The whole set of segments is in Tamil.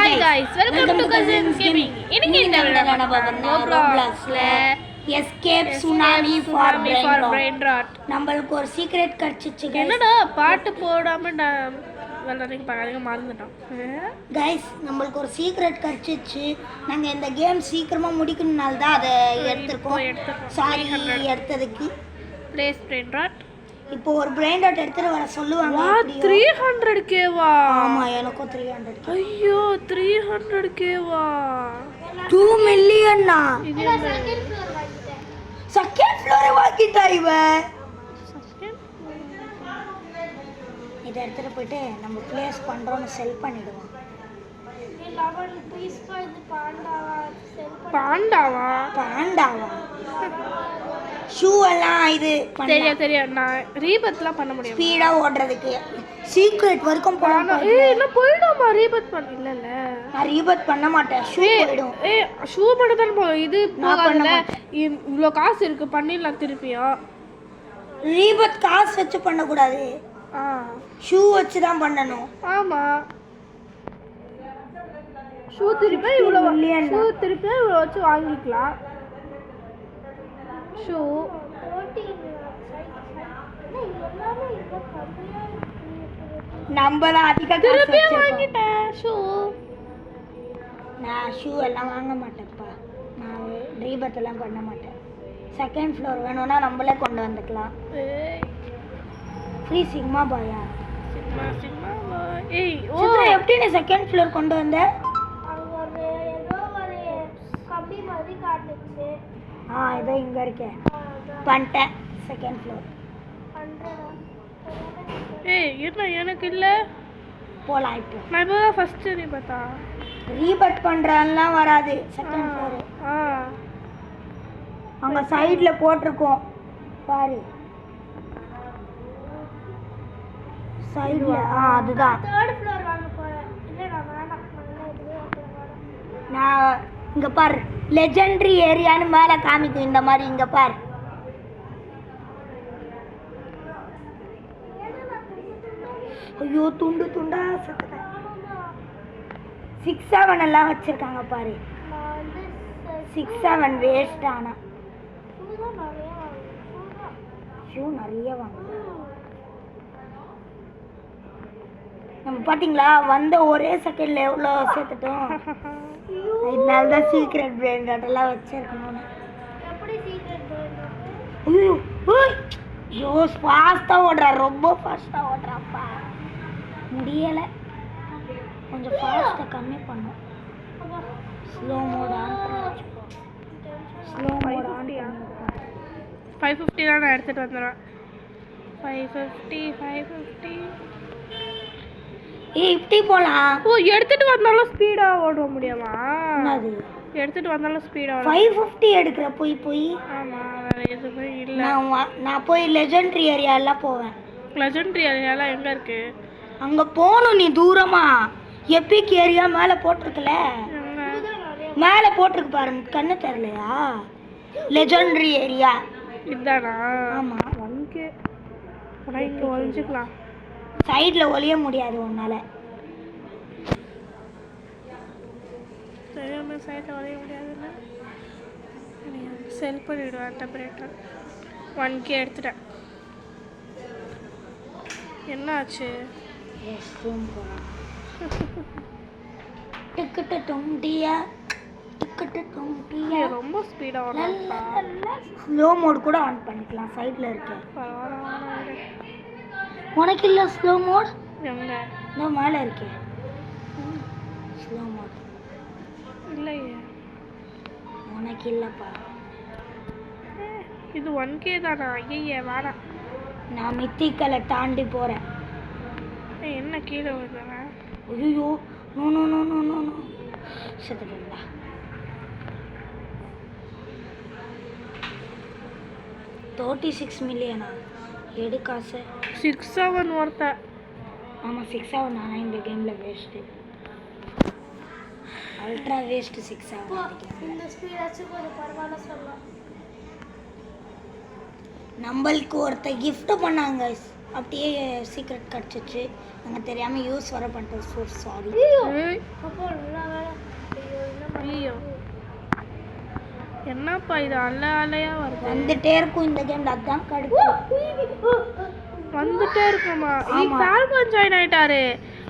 Hi guys, welcome to Cousins Gaming. இன்னைக்கு இந்த Robloxல Escape Tsunami for Brain Rot. நம்மளுக்கு ஒரு சீக்ரெட் கிடைச்சிச்சு. என்னடா பாட்டு போடாம நான் வெள்ளரிக்கு பாருங்க மறந்துட்டோம். கைஸ் நம்மளுக்கு ஒரு சீக்ரெட் கிடைச்சிச்சு. நாங்க இந்த கேம் சீக்கிரமா முடிக்கணும்னால தான் அதை எடுத்துறோம். சாரி எடுத்ததுக்கு. Place Brain Rot. இப்போ ஒரு பிரெயின் டாட் எடுத்துட்டு வர சொல்லுவாங்க. 300k வா? ஆமா எனக்கும் 300k. ஐயோ 300k வா? 2 மில்லியன் னா? இது செகண்ட் ஃப்ளோர் வாங்கிட்டா இவ. இத எடுத்துட்டு போயிட்டு நம்ம ப்ளேஸ் பண்றோம்னு செல் பண்ணிடுவோம். பாண்டாவா ஷூ எல்லாம் இது தெரியும் நான் ரீபத்லாம் பண்ண முடியும் ஸ்பீடா ஓடுறதுக்கு சீக்ரெட் வரைக்கும் போலாம். என்ன போய்டுமா ரீபத் பண்ண இல்ல நான் ரீபத் பண்ண மாட்டேன். ஷூ போய்டும். ஷூ மட்டும் தான் போ இது போகாதல இவ்ளோ காசு இருக்கு பண்ணிடலாம் திருப்பியும். ரீபத் காசு வச்சு பண்ண கூடாது. ஷூ வச்சு தான் பண்ணனும். ஆமா ஷூ திருப்பி இவ்ளோ வச்சு வாங்கிக்கலாம். ஷூ நம்பல அதிக திருப்பி வாங்கிட்டேன். ஷூ நான் ஷூ எல்லாம் வாங்க மாட்டேன்ப்பா. நான் ரீபத் எல்லாம் பண்ண மாட்டேன். செகண்ட் ஃப்ளோர் வேணும்னா நம்மளே கொண்டு வந்துக்கலாம். ஃப்ரீ சிக்மா பாயா சிக்மா பாய். ஏய் ஓ எப்படி நீ செகண்ட் ஃப்ளோர் கொண்டு வந்த? அங்க ஏதோ ஒரு கம்பி மாதிரி காட்டுச்சு. இதோ இங்க இருக்கே பண்ணிட்டேன். செகண்ட் ஃப்ளோர் ஏய் என்ன எனக்கு இல்ல போலாம். இப்போ நான் இப்போ ஃபர்ஸ்ட் ரீபட் பண்றதெல்லாம் வராது. செகண்ட் ஃப்ளோர் அங்க சைடுல போட்டுருக்கோம் பாரு. சைடுல அதுதான். தேர்ட் ஃப்ளோர் வாங்க போறேன். இல்லடா வேண்டாம். நான் இங்க பாரு லெஜெண்டரி ஏரியான்னு மேல காமிக்கும் இந்த மாதிரி. இங்க பாரு ஐயோ துண்டு துண்டா 6-7 எல்லாம் வச்சிருக்காங்க பாரு. 6-7 வேஸ்ட். ஆனா ஷூ நிறைய வாங்க. நம்ம பாத்தீங்களா வந்த ஒரே செகண்ட்ல எவ்வளோ சேர்த்துட்டோம். இதனால தான் சீக்ரெட் பிரெயின் டாட் எல்லாம் வச்சிருக்கணும். ஐயோ ஃபாஸ்டா ஓடுறா. ரொம்ப ஃபாஸ்டா ஓடுறாப்பா. முடியல. கொஞ்சம் ஃபாஸ்டா கம்மி பண்ணும். ஸ்லோ மோட் ஆன் பண்ணி. ஸ்லோ மோட் ஆன் பண்ணி 550 தான் நான் எடுத்துட்டு வந்துறேன். 550 இப்படி போலாம். ஓ எடுத்துட்டு வந்தாலும் ஸ்பீடா ஓட முடியுமா? என்னது எடுத்துட்டு வந்தாலும் ஸ்பீடா 550 எடுக்கற போய் ஆமா வேற எதுவும் இல்ல. நான் போய் லெஜெண்டரி ஏரியா எல்லாம் போவேன். லெஜெண்டரி ஏரியாலாம் எங்க இருக்கு? அங்க போணும் நீ தூரமா. எபிக் ஏரியா மேல போட்டுருக்கல. மேல போட்டுருக்கு பாருங்க. கண்ணு தெரியலையா? லெஜெண்டரி ஏரியா இதானா? ஆமா 1k. இங்க ஒளிஞ்சுக்கலாம். சைடுல ஒளிய முடியாது உன்னால. சரியான சைடுல ஒளிய முடியாதுன்னா செல் பண்ணிடுவேன். டெம்பரேச்சர் 1k எடுத்துட்டேன். என்ன ஆச்சு? டிக்கெட் தொண்டியா டிக்கெட் தொண்டியா ரொம்ப ஸ்பீடா ஓடுறா. ஸ்லோ மோட் கூட ஆன் பண்ணிக்கலாம். சைடுல இருக்கு. உனக்கு இல்ல ஸ்லோ மோட்? எங்க? நான் மேல இருக்கே ஸ்லோ மோட். இல்லையே உனக்கு இல்லப்பா. இது 1k தானா? ஐயே வேணாம். நான் மித்திக்கலை தாண்டி போறேன். என்ன கீழே விழுறேன்? ஐயோ no no no no no no செத்துட்டா. 36 மில்லியனா? எடு காசு. 6-7 ஒருத்த. ஆமா 6-7. ஆனால் இந்த கேம்ல வேஸ்ட். Ultra waste 6-7. இந்த ஸ்பீடாச்சும் கொஞ்சம் பரவாயில்ல சொல்லலாம். நம்மளுக்கு ஒருத்த கிஃப்ட் பண்ணாங்க. அப்படியே சீக்ரெட் கிடச்சிச்சு. நாங்கள் தெரியாமல் யூஸ் வர பண்ணிட்டோம். So sorry. ஏய், அப்போ நல்லா வேலை. ஐயோ என்ன ஐயோ என்னப்பா இது அலையா வருது வந்துட்டே இருக்கும் இந்த கேம்ல. அதான் கடுப்பு. வந்துட்டே இருக்குமா? ஃபால்கன் ஜாயின் ஆயிட்டாரு.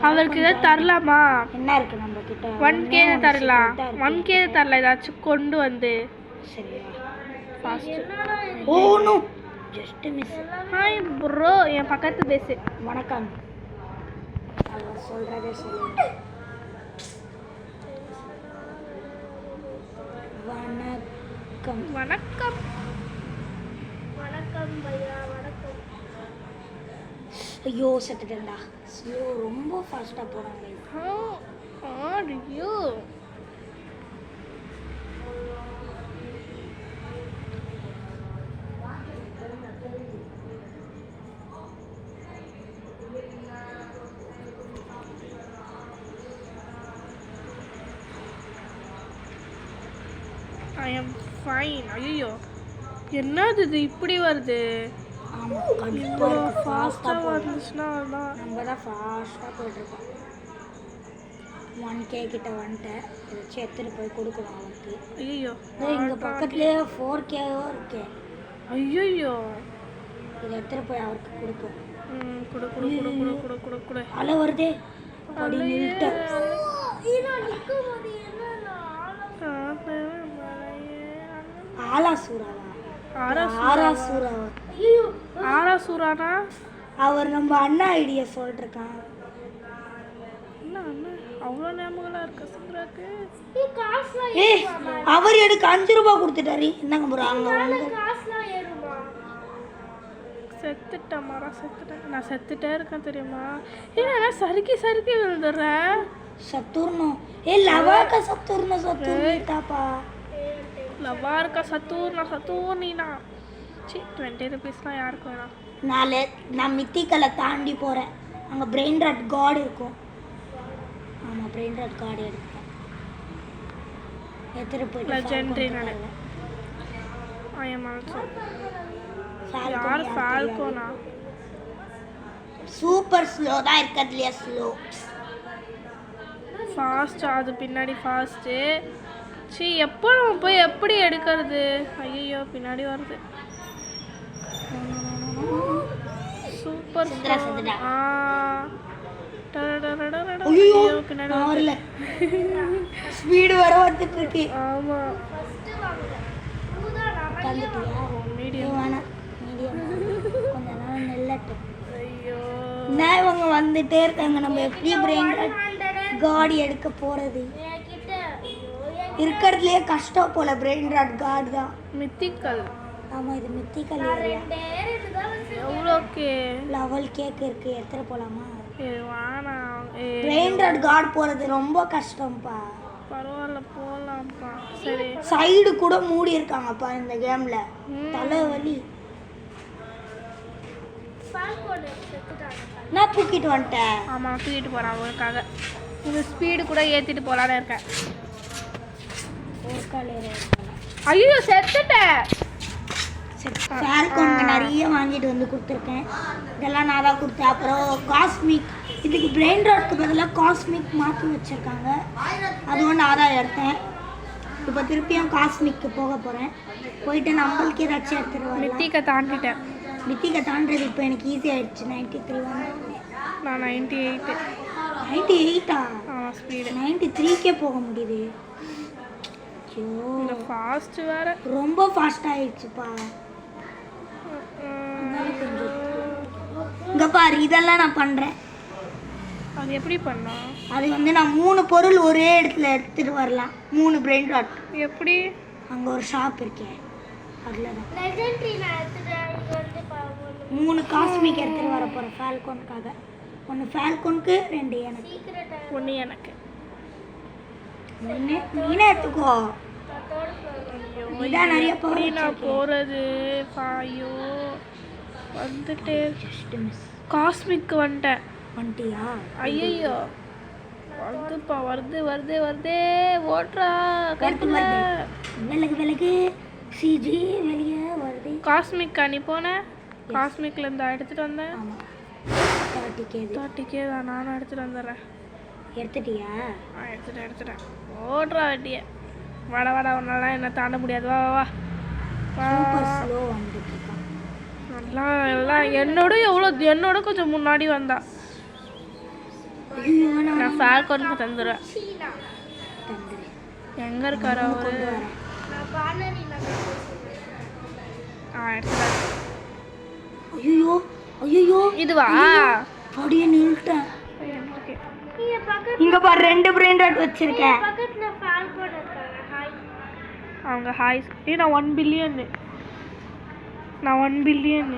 அவருக்கு இதை தரலாமா? என்ன இருக்கு நம்ம கிட்ட? 1K தரலாம். 1K தரல, ஏதாச்சும் கொண்டு வந்து. சரியா? Fast. Oh no, just miss. Hi bro, என் பக்கத்து பேசு. வணக்கம். அவர் சொல்றதே சொல்லுங்க. வணக்கம். வணக்கம். வணக்கம் பையா வணக்கம். ஐயோ செத்துட்டேன்டா. ஸ்லோ, ரொம்ப ஃபாஸ்ட்டாக போகிறாங்க. How are you? I am fine. ஐயோ என்னது இது இப்படி வருது? ஆமாம், கண்டிப்பாக ஃபாஸ்ட்டாக போகிறோம். வந்துச்சுன்னா அதான். நம்ம தான் ஃபாஸ்ட்டாக போயிட்டுருக்கோம். 1K கிட்ட வந்துட்டேன். இதை வச்சு எடுத்துகிட்டு போய் கொடுக்கணும் அவனுக்கு. ஐயோ இங்கே பக்கத்துலேயே 4Kவோ இருக்கு. ஐயோ இதை எடுத்துகிட்டு போய் அவருக்கு கொடுப்போம். குடு குடு குடு குடு குடு குடு குடு. அலை வருதே. அப்படி நின்றுட்டேன். நிற்கும்போது என்ன ஆலாசூராவா? ஆராசூராவா? ஆராசூரானா? அவர் நம்ம அண்ணா ஐடியா சொல்லிருக்கான். என்ன அண்ணா அவ்வளோ ஞாபகம் இருக்கு சுந்தராக்கு? காசுலாம் ஏய், அவர் எனக்கு 5 ரூபாய் கொடுத்துட்டாரு. என்னங்க ப்ரோ அங்கே காசுலாம் ஏறுமா? செத்துட்டேன் மரம், செத்துட்டேன். நான் செத்துட்டே இருக்கேன் தெரியுமா? ஏன்னா சறுக்கி சறுக்கி விழுந்துடுறேன். சத்துர்ணம். லவாக்கா சத்துர்ணாப்பா. லவார்க்கா சத்தூர்னா சி 20 ருபீஸ்லாம் யாருக்கு வேணாம். நான் மித்திக்கலை தாண்டி போகிறேன். அங்கே பிரெயின் ராட் காட் இருக்கும். ஆமாம், பிரெயின் ராட் காட் எடுத்தேன். எடுத்துகிட்டு போயிட்டு லெஜெண்டரி நான் ஐ எம் ஆல்சோ. யார் ஃபால்கோனா? சூப்பர் ஸ்லோ தான் இருக்கிறதுலையா ஸ்லோ. ஃபாஸ்ட், அது பின்னாடி ஃபாஸ்ட்டு. சி எப்போ நம்ம போய் எப்படி எடுக்கிறது? ஐயோ பின்னாடி வருது. சூப்பர் ஐயோ பின்னாடி வரல. ஸ்பீடு வர வந்துட்டு இருக்கு. ஆமா கண்டுட்டியா? மீடியம் வேணாம், மீடியம் கொஞ்ச நேரம் நெல்லட்டும். ஐயோ நான் இவங்க வந்துட்டே இருக்காங்க. நம்ம எப்படி பிரெயின் காடி எடுக்க போறது? இருக்கிறதுலயே கஷ்டம் போல பிரெயின் ராட் கார்டு தான். மித்திக்கல். ஆமா, இது மித்திக்கல் ஏரியா. எவ்வளோக்கு? லெவல் கேக் இருக்கு. எடுத்துட்டு போலாமா? வேணாம். பிரெயின் ராட் கார்டு போறது ரொம்ப கஷ்டம்ப்பா. பரவாயில்ல போகலாம்ப்பா. சரி. சைடு கூட மூடி இருக்காங்கப்பா இந்த கேம்ல. தலைவலி. நான் தூக்கிட்டு வந்துட்டேன். ஆமாம் தூக்கிட்டு போகிறேன் அவங்களுக்காக. இந்த ஸ்பீடு கூட ஏற்றிட்டு போகலான்னு இருக்கேன். ஐயோ செத்துட்டேன். ஃபால்கோனுக்கு நிறைய வாங்கிட்டு வந்து கொடுத்துருக்கேன். இதெல்லாம் நான் தான் கொடுத்தேன். அப்புறம் காஸ்மிக், இதுக்கு பிரெயின் ராட்க்கு பதிலாக காஸ்மிக் மாற்றி வச்சுருக்காங்க. அதுவும் நான் தான் எடுத்தேன். இப்போ திருப்பியும் காஸ்மிக்கு போக போகிறேன். போயிட்டு நம்மளுக்கு ஏதாச்சும் எடுத்துகிட்டு வரேன். மித்திக்கை தாண்டிட்டேன். மித்திக்கை தாண்டது இப்போ எனக்கு ஈஸி ஆகிடுச்சு. 93 வந்து நான் 98. 98ஆ? ஆமாம் ஸ்பீடு 93க்கே போக முடியுது. ஐயோ இந்த ஃபாஸ்ட்டு வேறு ரொம்ப ஃபாஸ்ட் ஆகிடுச்சுப்பா. இங்கே பாரு, இதெல்லாம் நான் பண்ணுறேன். அது எப்படி பண்ணோம்? அது வந்து நான் 3 பொருள் ஒரே இடத்துல எடுத்துகிட்டு வரலாம். 3 பிரெயின் ராட். எப்படி? அங்கே ஒரு ஷாப் இருக்கேன், அதில் தான் லெஜெண்டரி நான் எடுத்துட்டேன். இங்க வந்து 3 காஸ்மிக் எடுத்துகிட்டு வர போகிறேன் ஃபால்கோனுக்காக. 1 ஃபால்கோனுக்கு, 2 எனக்கு. சீக்கிரட்டா ஒன்று எனக்கு. நீனே எடுத்துக்கோ. இதான் நிறைய எப்படி நான் போகிறது? ஐயோ வந்துட்டே. Just miss. காஸ்மிக்கு வந்துட்டேன். வந்துட்டியா? ஐயோ வருதுப்பா, வருது வருது வருதே. ஓட்டுறா வருது வருது. விலகு விலகு. சிஜி வெளியே வருது. காஸ்மிக்கா நீ போன? காஸ்மிக்ல இருந்து எடுத்துட்டு வந்தேன். ஆமாம், 30K இது 30K தான், நானும் எடுத்துகிட்டு வந்துடுறேன். எடுத்துட்டியா? எடுத்துட்டேன். ஓடுறா வெட்டிய. வாடா உன்னால என்ன தாண்ட முடியாது. வா வா வா சூப்பர் ஸ்லோ வந்துட்டு இருக்கான். எல்லாம் என்னோட கொஞ்சம் முன்னாடி வந்தா. ஐயோ நான் ஃபால்கோனுக்கு தந்துடுவேன். சீனா தந்துடு. எங்க இருக்காரு அவரு? கொண்டு வரேன். நான் பானரி நகர் எடுத்துட்டேன். ஐயோ இதுவா? அப்படியே நின்னுட்டேன். இங்க பக்கத்துல இங்க பாரு 2 பிரெயின் ராட் வச்சிருக்கேன். பக்கத்துல ஃபால்கோன் இருக்காங்க. ஹாய். அவங்க ஹாய். நான் 1 பில்லியன். நான் 1 பில்லியன்.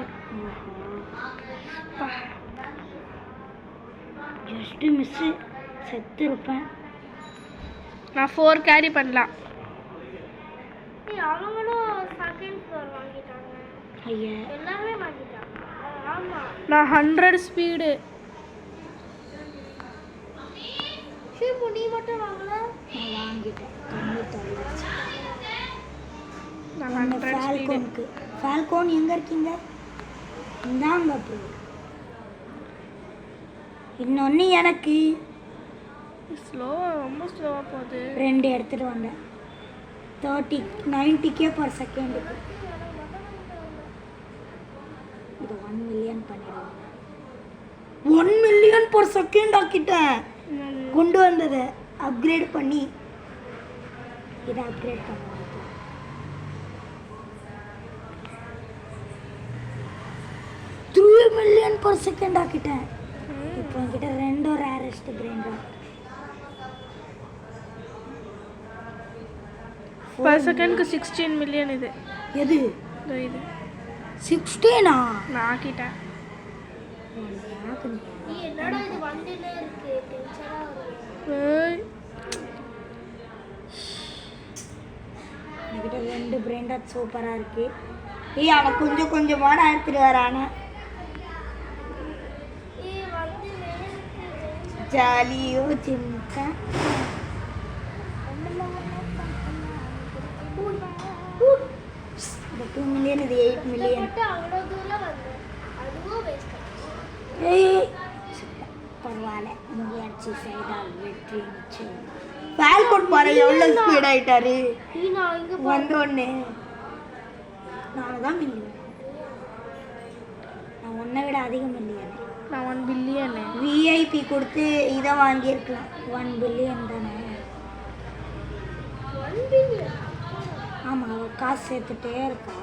ஜஸ்ட் மிஸ் செத்து இருப்பேன். நான் 4 கேரி பண்ணலாம். அவங்களும் செகண்ட் ஃப்ளோர் வாங்கிட்டாங்க. ஐயா எல்லாமே வாங்கிட்டாங்க. ஆமா. நான் 100 ஸ்பீடு. ஷிமு நீ மட்டும் வாங்கல? நான் வாங்கிட்டேன். கண்ணு தள்ளிடுச்சு. நான் 100 ஸ்பீடு. ஃபால்கோன் எங்க இருக்கீங்க? இந்தாங்க ப்ரோ. இன்னொன்னு எனக்கு ரொம்ப ஸ்லோவா போகுது. 2 எடுத்துட்டு வந்தேன். 90K per second. இது 1 மில்லியன் பண்ணிடுவோம். 1 மில்லியன் per second ஆக்கிட்டேன். கொண்டு வந்ததை அப்கிரேட் பண்ணி இதை அப்கிரேட் பண்ணுவாங்க. 3 மில்லியன் per second ஆக்கிட்டேன். இப்போ என்கிட்ட 2 ரேரஸ்ட் பிரெயின் ராட். per செகண்ட்க்கு 16 மில்லியன். இது எது? இது 16ஆ? நான் ஆக்கிட்டேன். நீ என்னடா இது வண்டிலே இருக்கு? டென்ஷனா வருது. என்கிட்ட 2 பிரெயின் ராட் சூப்பரா இருக்கு. அவன் கொஞ்சம் கொஞ்சமா நான் எடுத்துட்டு வரானே. வண்டிலே இருக்கு. ஜாலியோ சின்ன. இந்த 2 மில்லியன் இது 8 மில்லியன். அவ்வளோ தூரம் வந்து அதுவும் வேஸ்ட். பரவாயில்ல, முயற்சி செய்தால் வெற்றி நிச்சயம். ஃபால்கோன் பாரு எவ்வளோ ஸ்பீட் ஆயிட்டாரு. வந்தோடனே நான் தான் மில்லியன். நான் உன்னை விட அதிக மில்லியன். நான் 1 பில்லியன். விஐபி கொடுத்து இதை வாங்கியிருக்கலாம். 1 பில்லியன் தானே. ஆமாம், அவள் காசு சேர்த்துட்டே இருக்கா.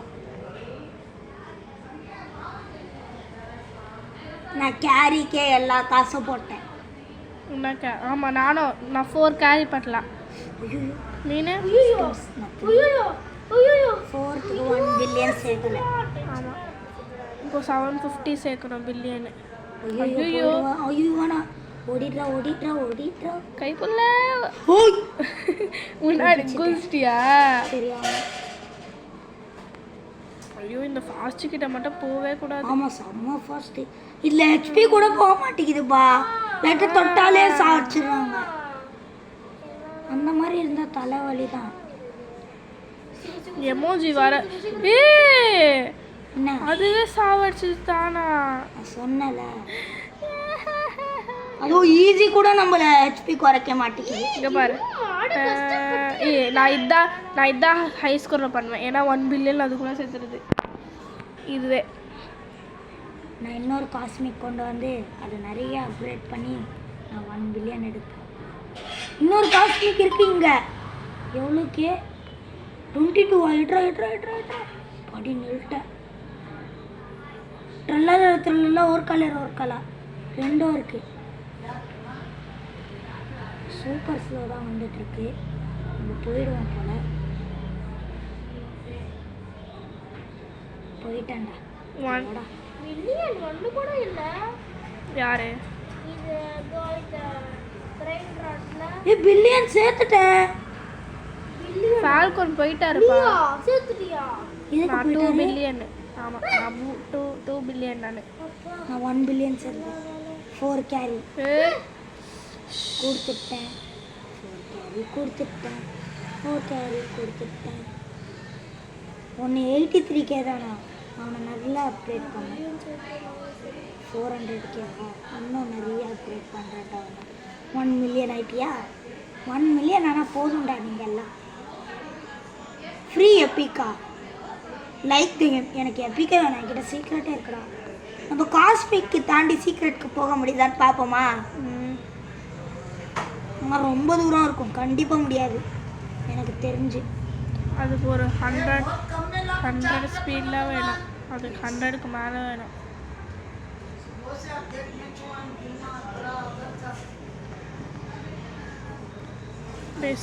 நான் கேரிக்கே எல்லா காசும் போட்டேன். உனக்கு ஆமாம், நான் 4 கேரி பண்ணலாம். மீன் 4க்கு 1 பில்லியன் சேர்க்கல. ஆமாம், இப்போ 750 சேர்க்கணும் பில்லியன். ஐயோ வேணாம். ஓடிட்ரா. கைப்புள்ள முன்னாடி குளிச்சிட்டியா? தெரியாம. ஐயோ, இந்த ஃபாஸ்ட் கிட்ட மட்டும் போவே கூடாது. ஆமா, செம்ம ஃபாஸ்ட். இல்ல ஹெச்பி கூட போக மாட்டேங்குதுப்பா. லைட்டா தொட்டாலே சாச்சிடுறாங்க. அந்த மாதிரி இருந்தா தலைவலி தான். எமோஜி வர. என்ன அதுவே சாவடிச்சு தானா? சொன்னல. அதுவும் ஈஸி கூட நம்மள ஹெச்பி குறைக்க மாட்டேங்குது. இங்க பாரு. நான் இதான் ஹை ஸ்கோர் பண்ணுவேன். ஏன்னா 1 பில்லியன் அதுக்குள்ள சேர்த்துருது. இதுவே நான் இன்னொரு காஸ்மிக் கொண்டு வந்து அதை நிறைய அப்கிரேட் பண்ணி நான் 1 பில்லியன் எடுப்பேன். இன்னொரு காஸ்மிக் இருக்கு இங்க. எவ்வளோக்கே? 22. ஐட்ரா படி நிறுட்டேன். ட்ரெல்லாம் ஒரு கலர் ரெண்டும் இருக்கு. சூப்பர் ஸ்லோ தான் வந்துட்டு இருக்கு. நம்ம போயிடுவோம் போல. போயிட்டேன்டா. மில்லியன் ஒன்று கூட இல்லை. யாரு? இது இந்த பிரெயின் ராட்ல பில்லியன் சேர்த்துட்டேன். ஃபால்கோன் போயிட்டாருப்பா. சேர்த்துட்டியா? நான் 2 பில்லியன். ஆமாம், நான் 2 பில்லியன். நான் 1 பில்லியன் சேர்த்தேன். 4 கேரி கொடுத்துட்டேன். 4 கேரி கொடுத்துட்டேன். 183K தானா? அவனை நல்லா அப்டேட் பண்ணேன். 400K இன்னும் நிறைய அப்கிரேட் பண்ணுறேன்டா. 1 மில்லியன் ஆயிட்டியா? 1 மில்லியன் ஆனால் போதும்டா. நீங்கள் எல்லாம் ஃப்ரீ எப்பிக்கா லைக் எனக்கு எப்பிக்கே வேணாம். என்கிட்ட சீக்ரெட்டே இருக்குடா. நம்ம காஸ்மிக்கு தாண்டி சீக்ரெட்டுக்கு போக முடியுதான்னு பார்ப்போமா? ஆனால் ரொம்ப தூரம் இருக்கும், கண்டிப்பாக முடியாது எனக்கு தெரிஞ்சு. அதுக்கு ஒரு 100 ஸ்பீடில் வேணும். அதுக்கு 100க்கு மேலே வேணும்.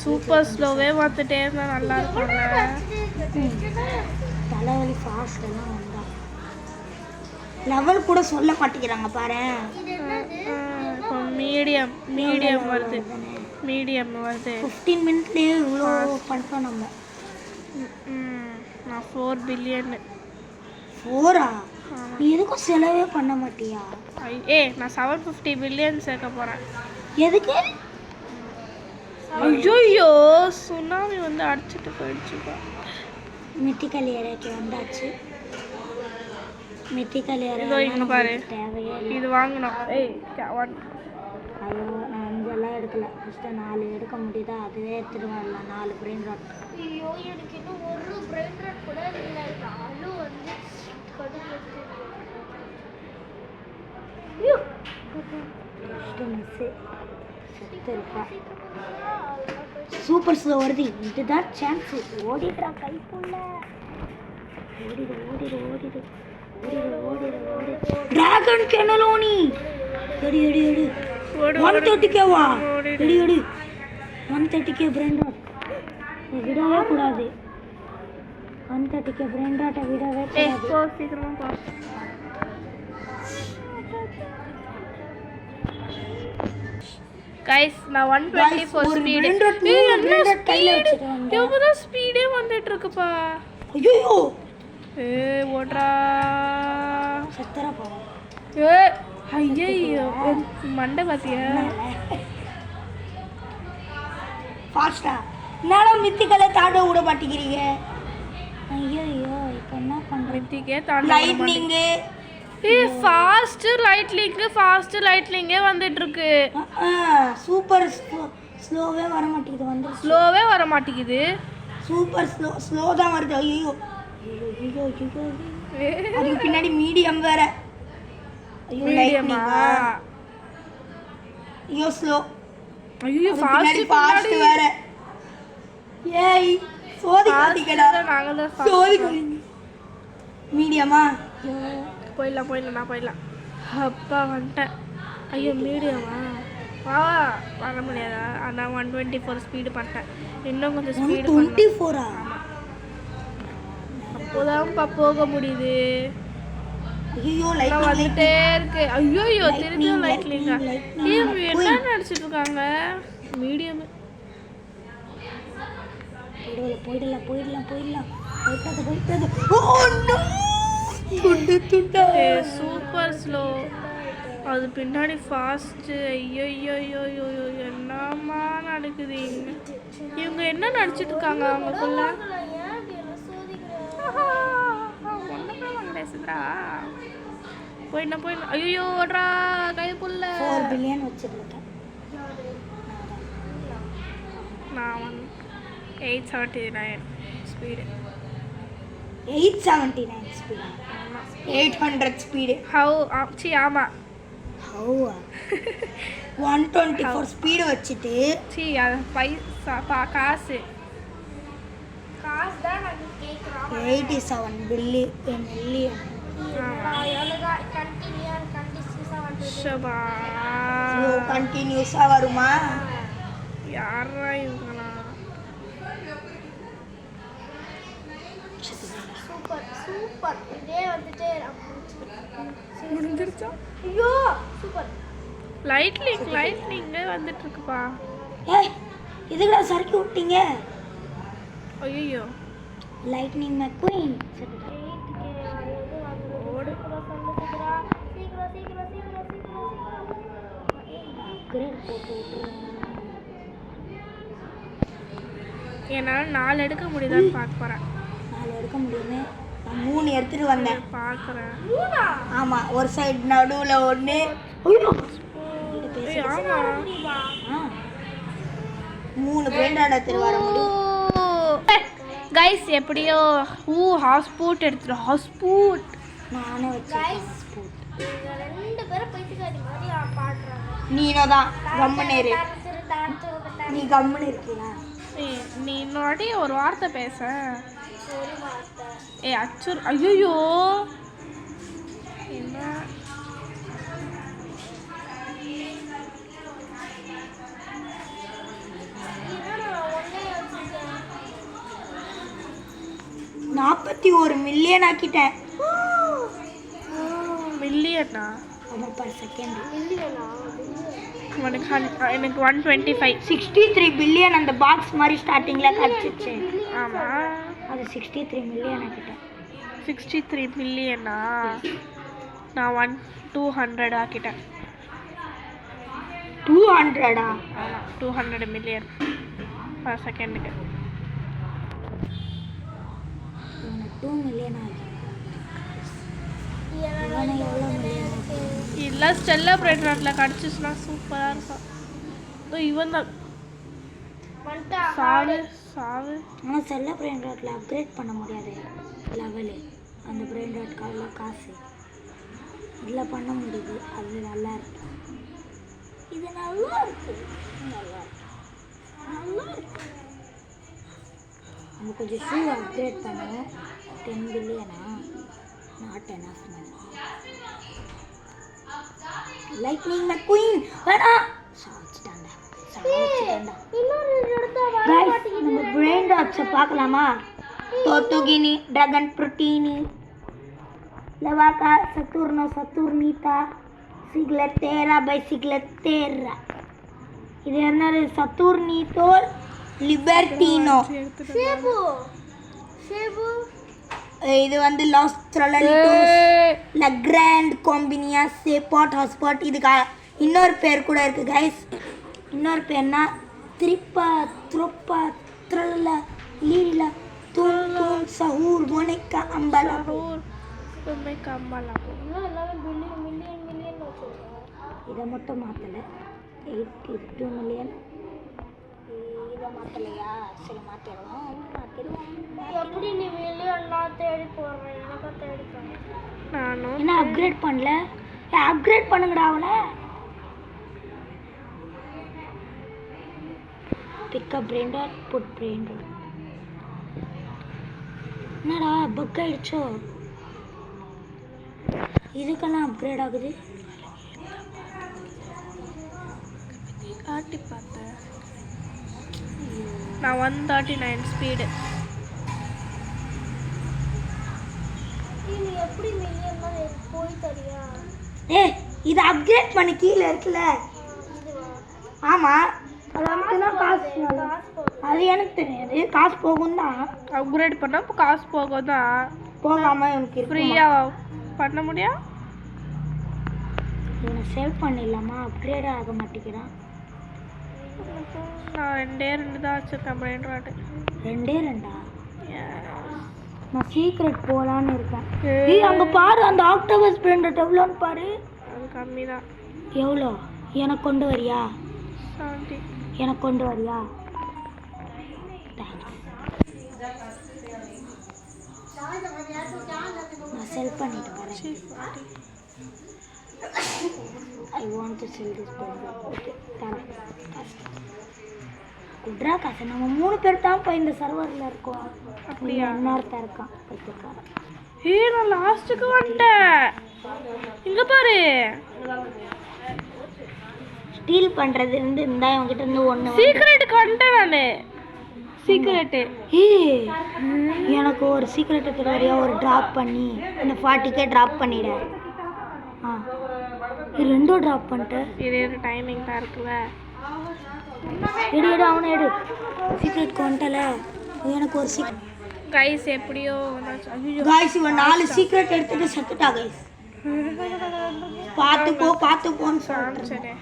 சூப்பர் ஸ்லோவே பார்த்துட்டே இருந்தால் நல்லா இருக்கும்ல. தலைவலி ஃபாஸ்ட் எல்லாம் வந்தா லெவல் கூட சொல்ல மாட்டேங்கிறாங்க பாரு. இப்போ மீடியம் வருது. மீடியம் வருது. 15 மினிட்லேயே இவ்வளோ பண்ணுறோம் நம்ம. நான் 4 பில்லியன். 4ஆ? நீ எதுக்கும் செலவே பண்ண மாட்டியா? நான் 750 பில்லியன் சேர்க்க போகிறேன். எதுக்கு? ஐயோ சுனாமி வந்து அடிச்சுட்டு போயிடுச்சுப்பா. மித்திக்கல் ஏரியாக்கு வந்தாச்சு. மித்திக்கல் இதோ ஏரியா இங்கே பாரு, தேவையே இல்லை. இது வாங்கணும். ஐயோ நான் 5 எல்லாம் எடுக்கல. ஃபஸ்ட்டு 4 எடுக்க முடியுதா? அதுவே எடுத்துட்டு வரலாம். 4 பிரெயின் ராட். ஐயோ எனக்கு இன்னும் ஒரு பிரெயின் ராட் கூட இல்லை. நானும் வந்து சூப்பர் ஸ்லோ வருது. இதுதான் சான்ஸ். ஓடிடுறா கைக்குள்ள. ஓடிடு. Dragon Cannelloni. எடி 130K-வா? எடி 130K பிரெயின் ராட். விடவே கூடாது. 130K பிரெயின் ராட்டை விடவே கூடாது. சீக்கிரமா போ. கைஸ் நான் 124 ஸ்பீடு. எவ்வளோ ஸ்பீடே வந்துட்டு இருக்குப்பா. ஐயோ ஓட்றா. சத்தரப்பா. ஐயோ மண்டை பாத்தியா? ஃபாஸ்டா என்னாலும் மித்திக்கலை தாண்ட விட மாட்டேங்கிறீங்க. ஐயோ இப்போ என்ன பண்ணுறேன்? மித்திக்கே தாண்ட லைட்னிங்கு. ஃபாஸ்ட் லைட்லிங்கே வந்துட்டு இருக்கு. சூப்பர் ஸ்லோவே வர மாட்டேங்குது. சூப்பர் ஸ்லோ தான் வருது. ஐயோ அதுக்கு பின்னாடி மீடியம் வேற. ஐயோ ஸ்லோ. ஐயோ ஃபாஸ்ட் வேற. ஏய் சோதிக்காதீங்கடா. சோதிக்காதீங்க. மீடியமா? போயிடலாம். அப்பா வந்துட்டேன். ஐயோ மீடியமா? வர முடியாதா? நான் 124 ஸ்பீடு பண்ணிட்டேன். இன்னும் கொஞ்சம் ஸ்பீடு 124ஆ? அப்போதான்ப்பா போக முடியுது. ஐயோ வந்துட்டே இருக்கு. ஐயோ திரும்பியும் லைட்லிங்கா? என்ன நடிச்சிட்டு இருக்காங்க? மீடியம். போயிடலாம். Super slow. அது பின்னாடி ஃபாஸ்ட். ஐயோ என்னம்மா நடக்குது? இவங்க என்ன நடிச்சிட்டு இருக்காங்க அவங்களுக்குள்ள? போயிடலாம். ஐயோ ஓடுறா கைப்புள்ள. 4 பில்லியன் வச்சிருக்கேன் நான். 879 ஸ்பீடு. 879 ஸ்பீடு. 800 ஸ்பீடு. ஆமா. 124 ஸ்பீடு வச்சுட்டு அது காசு தான் நாங்க கேக்குறோம். 87 மில்லியன். கண்டினியூஸா வருமா? யாரா இவங்களா? சூப்பர் இதே வந்துட்டு முடிஞ்சிருச்சா? ஐயோ சூப்பர். லைட்லிங் வந்துட்டு இருக்குப்பா. இதுக்குடா சறுக்கி விட்டீங்க? ஐயோ லைட்னிங் மெக்வீன். என்னால் 4 எடுக்க முடியுதான்னு பார்க்க போகிறேன். 4 எடுக்க முடியுமே. 3 எடுத்துட்டு வந்தேன். பார்க்குறேன். ஆமா, ஒரு சைடு நடுவுல ஒண்ணு. ஆமா 3 பிராண்டட் எடுத்துட்டு வர முடியும். கைஸ் எப்படியோ ஹாஸ்பூட் எடுத்துரும். ஹாஸ்பூட் நானே வச்சேன். ரெண்டு பேரும் பைத்தியக்காரி மாதிரி பாடுறாங்க. நீனோதான் கம்முனேரு. நீ கம்முன்னு இருக்கியா? நீ இன்னொரு ஒரு வார்த்தை பேச. ஒரு வார்த்தை. அச்சூர். ஐயோ என்ன ஒன்னே 41 மில்லியன் ஆக்கிட்டேன். மில்லியனா? ஆமா, பர் செகண்ட். இல்லையா? எனக்கு 125. 63 பில்லியன் அந்த பாக்ஸ் மாதிரி ஸ்டார்டிங்ல கிடைச்சிச்சு. ஆமா, அது 63 மில்லியன் ஆக்கிட்டேன். 63 மில்லியனா? நான் 200 ஆக்கிட்டேன். 200ஆ? ஆமாம், 200 மில்லியன் பர் செகண்டுக்கு. 2 மில்லியன் ஆகி எவ்வளோ மில்லியன் ஆகி? இல்லை, ஸ்டெல்லா பிரைட்ராட்டில் கிடச்சிச்சுன்னா சூப்பராக இருக்கும். இவன் தான் சாவு. ஆனால் செல்ல பிரெயின் ராட்டில் அப்கிரேட் பண்ண முடியாது லெவலு. அந்த பிரெயின் ராட் காசு இதில் பண்ண முடியுது. அது நல்லா இருக்கு. இது நல்லா இருக்கு. நம்ம கொஞ்சம் ஷூ அப்கிரேட் பண்ணோம். 10 பில்லியனா? Not enough money. Lightning McQueen வேணாம். சாச்சிட்டாண்டா. Guys, நம்ம பிரெயின் ராட்ஸை பார்க்கலாமா? Tortuginni, dragon Protini, La Vacca, Saturno, Saturnita, Chicleteira பை சிக்லத்தேரா. இது என்னது? சத்துர்னிதோ லிபர்டினோ. சேபு சேபு. இது வந்து லாஸ் த்ரலலிட்டோஸ் ல கிராண்ட் காம்பினியா சேபாட் ஹாஸ்பாட். இதுக்கு இன்னொரு பேர் கூட இருக்குது கைஸ். இன்னொரு பேர்னா திரிப்பா த்ரோப்பா த்ரலா லீலா தூன் தூன் சஹூர் மோனிகா அம்பலா. எல்லாமே பில்லியன் மில்லியன் மில்லியன் வச்சிருக்கோம். இதை மட்டும் மாற்றலை. 82 மில்லியன். இதை மாற்றலையா? சரி, மாற்றிடுவோம். எப்படி நீ மில்லியன்லாம் தேடி போடுறேன்? எனக்கும் தேடி போடுறேன். நானும் என்ன அப்கிரேட் பண்ணல? அப்கிரேட் பண்ணுங்கடா அவனை. Pickup brain rot, put brain rot. என்னடா பக் ஆயிடுச்சோ? இதுக்கெல்லாம் அப்கிரேட் ஆகுது. காட்டி பார்த்தேன். நான் 139 ஸ்பீடு. நீ எப்படி மில்லியன்லாம் போய் தரியா? இது அப்கிரேட் பண்ண கீழே இருக்குல்ல? ஆமாம், அது மட்டும்தான் காசு. அது எனக்கு தெரியாது. காசு போகும் தான். அப்கிரேட் பண்ணால் இப்போ காசு போகும் தான். போகாமல் எனக்கு ஃப்ரீயாக பண்ண முடியும். இவனை சேவ் பண்ணிடலாமா? அப்கிரேட் ஆக மாட்டேங்கிறான். நான் 2 தான் வச்சுருக்கேன் பிரெயின் ராட்டு. 2 நான் சீக்ரெட் போகலான்னு இருக்கேன். அங்கே பாரு, அந்த ஆக்டோபஸ் பிரெயின் ராட் எவ்வளோன்னு பாரு. அது கம்மி தான். எவ்வளோ? எனக்கு கொண்டு வரியா? 70. எனக்கு கொண்டு வரியா? நான் செல் பண்ணிட்டு வரேன். I want to sell this brain. Okay, தரேன். குட்ரா காசு. நம்ம 3 பேர் தான் இப்போ இந்த சர்வரில் இருக்கோம். அப்படியா? இன்னொருத்தன் இருக்கான் பத்துக்காரன். நான் லாஸ்ட்டுக்கு வந்துட்டேன். இங்கே பாரு. ஸ்டீல் பண்ணுறது இருந்தா இவங்ககிட்ட இருந்து ஒன்று சீக்ரெட்டுக்கு வந்துட்டேன் நான். சீக்ரெட்டு. எனக்கு ஒரு சீக்ரெட்டு தெரியா? ஒரு ட்ராப் பண்ணி இந்த 40K ட்ராப் பண்ணிட. இது 2 ட்ராப் பண்ணிட்டேன். இது டைமிங் தான் இருக்குல்ல. எடு அவனை எடு. சீக்ரெட் வந்துட்டல. எனக்கு ஒரு சீக்ரெட். கைஸ் எப்படியோ கைஸ் இவன் 4 சீக்ரெட் எடுத்துட்டு செத்துட்டா கைஸ். பார்த்துப்போன்னு சொல்றேன்.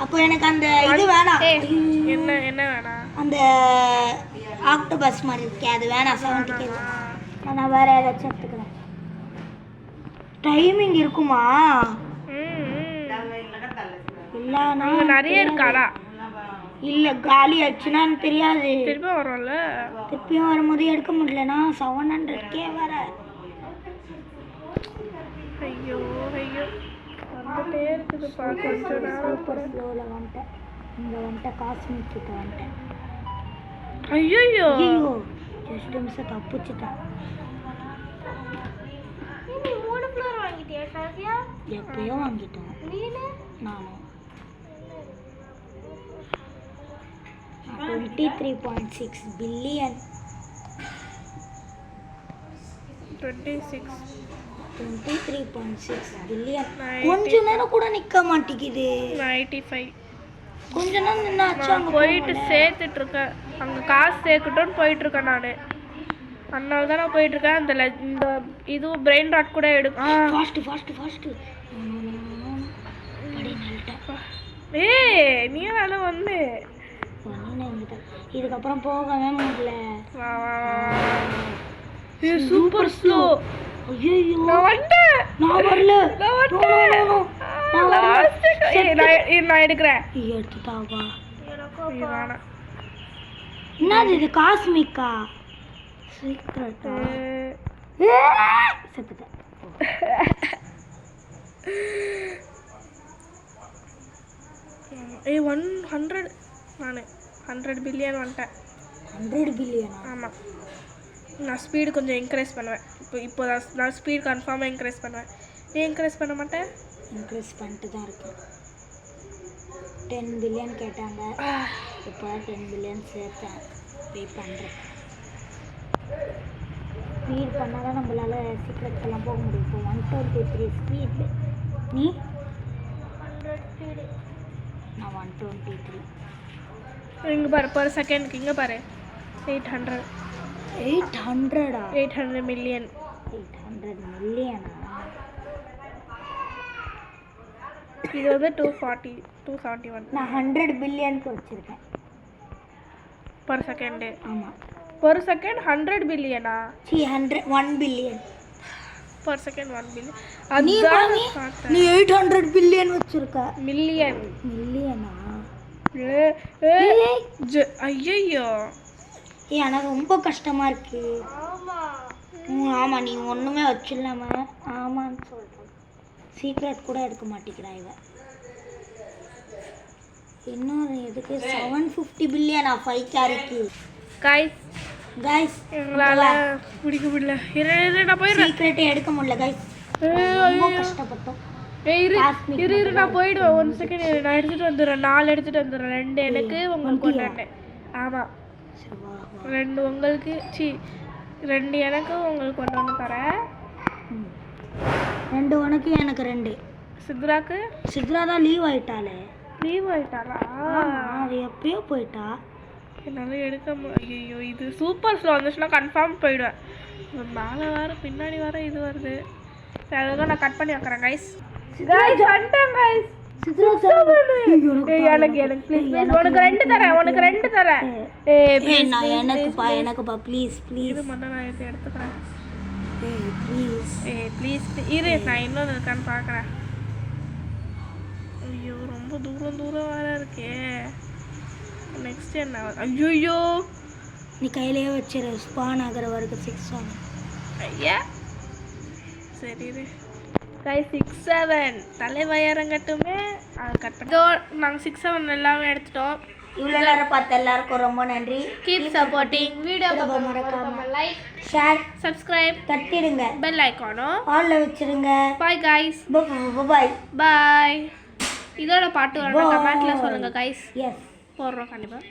அப்போ எனக்கு அந்த இது வேணாம். என்ன வேணாம்? அந்த ஆக்டோபஸ் மாதிரி இருக்கே அது வேணாம் 70K. நான் வேற ஏதாச்சும் எடுத்துக்கிறேன். டைமிங் இருக்குமா? இல்லைண்ணா நிறைய இருக்காடா. இல்லை காலி ஆச்சுன்னான்னு தெரியாது. திருப்பி வரும்ல. திருப்பியும் வரும்போது எடுக்க முடியலண்ணா 700K வேற. ஐயோ ஐயோ வந்துட்டே இருக்குதுப்பா கொஞ்ச நேரம். சூப்பர் ஸ்லோவில் வந்துட்டேன். இங்கே வந்துட்டேன் காஸ்மிக் கிட்ட வந்துட்டேன். ஐயோ ஐயோ ஜஸ்ட் நிமிஷம் தப்பிச்சிட்டேன். நீ 3 ஃப்ளோர் வாங்கிட்டியா சாசியா? எப்பயோ வாங்கிட்டேன் நீனு? நானும். 23.6 பில்லியன். 23.6 பில்லியன். கொஞ்ச நேரம் கூட நிக்க மாட்டேங்குது. 95. கொஞ்ச நேரம் நின்னாச்சு. அங்க போயிட்டு சேர்த்துட்டு இருக்கேன். அங்க காசு சேர்க்கட்டும்னு போயிட்டு இருக்கேன் நானு. அதனால தான் நான் போயிட்டு இருக்கேன். இந்த இதுவும் பிரெயின் ராட் கூட எடுக்கும். ஃபாஸ்ட் படி நல்லட்ட. ஏய் நீ வேலை வந்து இதுக்கப்புறம் போகவே முடியல. வா வா வா. Super slow. ஐயோ நான் வந்துட்டேன். நான் வரல. நான் வந்துட்டேன். நான் எடுக்கிறேன். எடுத்துட்டாவா? வேணாம். என்னது இது காஸ்மிக்கா? சீக்ரெட்டா? செத்துட்டேன். ஏய் 100 நான் 100 பில்லியன் வந்துட்டேன். 100 பில்லியனா? ஆமாம். நான் ஸ்பீடு கொஞ்சம் என்கரேஜ் பண்ணுவேன். இப்போ நான் ஸ்பீட் கன்ஃபார்மாக என்கரேஜ் பண்ணுவேன். நீ என்கரேஜ் பண்ண மாட்டேன்? என்கரேஜ் பண்ணிட்டு தான் இருக்கேன். 10 பில்லியன் கேட்டாங்க. இப்போ 10 பில்லியன் சேர்த்தேன். வெயிட் பண்ணுறேன். ஸ்பீட் பண்ணால் தான் நம்மளால் சீக்கிரத்துக்கு எல்லாம் போக முடியும். இப்போ 123 ஸ்பீட். நீ? 100 ஸ்பீடு. நான் 123. இங்கே பாரு பர் செகண்டுக்கு இங்கே பாரு 800. 800ஆ? 800 மில்லியன். 800 மில்லியனா? இது வந்து 240 271 நான் 100 பில்லியனுக்கு வச்சுருக்கேன் பர் செகண்டு. ஆமாம். Per second 100 பில்லியனா? 1 billion per second 1 billion. நீ 800 பில்லியன் வச்சிருக்க. மில்லியன். மில்லியனா? ஐயோ எனக்கு ரொம்ப கஷ்டமா இருக்கு. ஆமா. ஆமா நீ ஒண்ணுமே வச்சிடலாம. ஆமான்னு சொல்றேன். சீக்ரெட் கூட எடுக்க மாட்டேங்கிறா இவ. இன்னொரு எதுக்கு 750 பில்லியனா 5 கேரிக்கு? கைஸ் எங்களால பிடிக்க முடியல. நான் போயிடுறேன். சீக்ரெட்டே எடுக்க முடியல கைஸ். ரொம்ப கஷ்டப்பட்டோம். இரு நான் போயிடுவேன். 1 செகண்ட் நான் எடுத்துட்டு வந்துடுறேன். 4 எடுத்துட்டு வந்துடுறேன். 2 எனக்கு உங்களுக்கு 1. ஆமாம் 2 உங்களுக்கு 2 எனக்கு உங்களுக்கு 1 தரேன். 2 உனக்கு எனக்கு 2. சித்ரா தான் லீவ் ஆயிட்டாளே. லீவ் ஆயிட்டாளா? அது எப்பயோ போயிட்டா. என்னால் எடுக்க ஐயோ இது சூப்பர் ஸ்லோ வந்துச்சுன்னா கன்ஃபார்ம் போயிடுவேன். மேலே வேறு பின்னாடி வேறு இது வருது. அதுதான் நான் கட் பண்ணி வைக்கிறேன் கைஸ். வந்துட்டேன் கைஸ். எனக்கு ப்ளீஸ் உனக்கு 2 தரேன். எனக்குப்பா ப்ளீஸ் இது மட்டும் நான் எடுத்துக்கிறேன். ப்ளீஸ் இரு நான் இன்னொன்று இருக்கான்னு பார்க்குறேன். ஐயோ ரொம்ப தூரம் வேற இருக்கே. நெக்ஸ்ட் என்ன? ஐயோ நீ கையிலேயே வச்சிரு. ஸ்பான் ஆகிற வரைக்கும் 6 ஆகும். ஐயா சரி கைஸ் 6 7 தலைவயரங்கட்டுமே அது கட் பண்ணி நாங்கள் 6 7 எல்லாமே எடுத்துட்டோம். இவ்வளோ நேரம் பார்த்த எல்லாருக்கும் ரொம்ப நன்றி. Keep supporting. வீடியோ மறக்காம லைக் ஷேர் சப்ஸ்கிரைப் தட்டிடுங்க. பெல் ஐகானும் ஆல்ல வச்சிருங்க. Bye guys. பாய். இதோட பாட்டு வரணும் கமெண்ட்ல சொல்லுங்க கைஸ். எஸ் போடுறோம் கண்டிப்பாக.